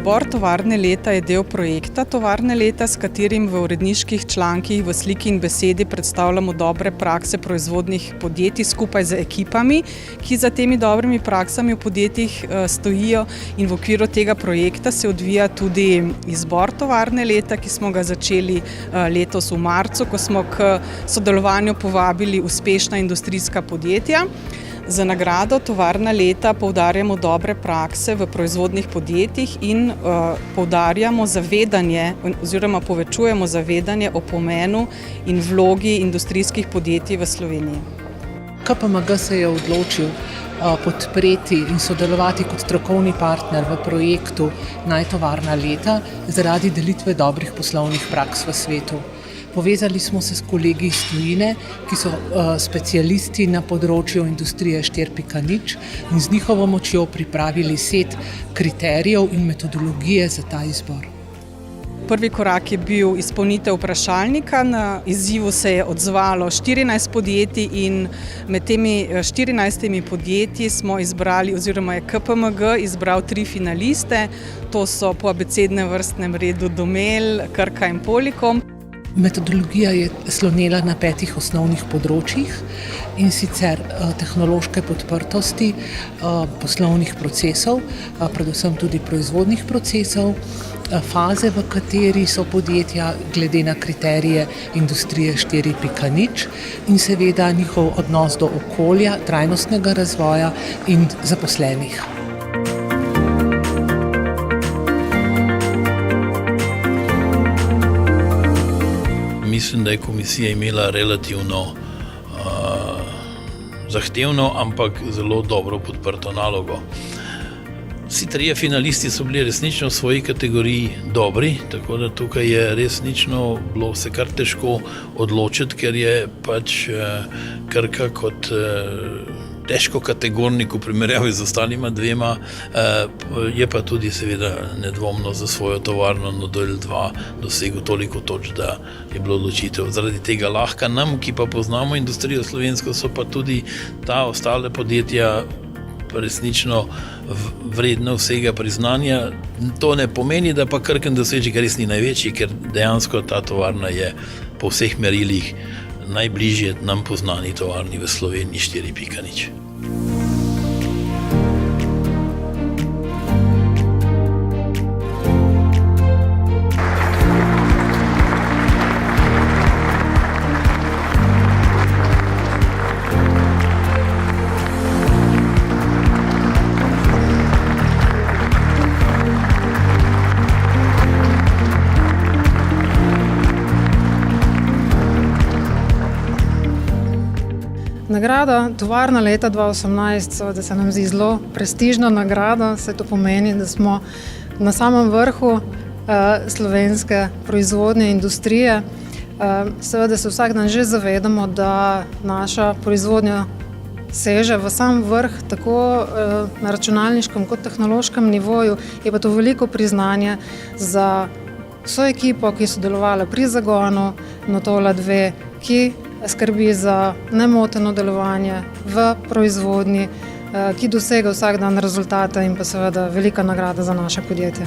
Izbor tovarne leta je del projekta Tovarne leta, s katerim v uredniških člankih v sliki in besedi predstavljamo dobre prakse proizvodnih podjetij skupaj z ekipami, ki za temi dobrimi praksami v podjetjih stojijo, in v okviru tega projekta se odvija tudi izbor Tovarne leta, ki smo ga začeli letos v marcu, ko smo k sodelovanju povabili uspešna industrijska podjetja. Za nagrado Tovarna leta poudarjamo dobre prakse v proizvodnih podjetjih in poudarjamo zavedanje oziroma povečujemo zavedanje o pomenu in vlogi industrijskih podjetij v Sloveniji. KPMG se je odločil podpreti in sodelovati kot strokovni partner v projektu Naj tovarna leta zaradi delitve dobrih poslovnih praks v svetu. Povezali smo se s kolegi iz tujine, ki so specialisti na področju industrije 4.0 in z njihovo močjo pripravili set kriterijev in metodologije za ta izbor. Prvi korak je bil izpolnitev vprašalnika. Na izzivu se je odzvalo 14 podjetij in med temi 14 podjetji smo izbrali oziroma je KPMG izbral 3 finaliste. To so po abecednem vrstnem redu Domel, Krka in Polikom. Metodologija je slonela na 5 osnovnih področjih, in sicer tehnološke podprtosti poslovnih procesov, predvsem tudi proizvodnih procesov, faze, v kateri so podjetja glede na kriterije industrije 4.0 in seveda njihov odnos do okolja, trajnostnega razvoja in zaposlenih. Mislim, da je komisija imela relativno zahtevno, ampak zelo dobro podprto nalogo. Vsi trije finalisti so bili resnično v svoji kategoriji dobri, tako da tukaj je resnično bilo vse kar težko odločiti, ker je pač Krka kot težko kategornik v primerjavi z ostalima dvema, je pa tudi seveda nedvomno za svojo tovarno Nodel 2 dosegel toliko točk, da je bilo odločitev zaradi tega lahka. Nam, ki pa poznamo industrijo slovensko, so pa tudi ta ostale podjetja resnično vredna vsega priznanja. To ne pomeni, da pa Krken dosežek res ni največji, ker dejansko ta tovarna je po vseh merilih najbližje nam poznani tovarni v Sloveniji 4.0. Nagrada Tovarna leta 2018 seveda se nam zdi zelo prestižna nagrada, saj to pomeni, da smo na samem vrhu slovenske proizvodne industrije. Seveda se vsak dan že zavedamo, da naša proizvodnja seže v sam vrh, tako na računalniškem kot tehnološkem nivoju, je pa to veliko priznanje za vso ekipo, ki je sodelovala pri zagonu Notola 2, ki skrbi za nemoteno delovanje v proizvodnji, ki dosega vsak dan rezultate in pa seveda velika nagrada za naše podjetje.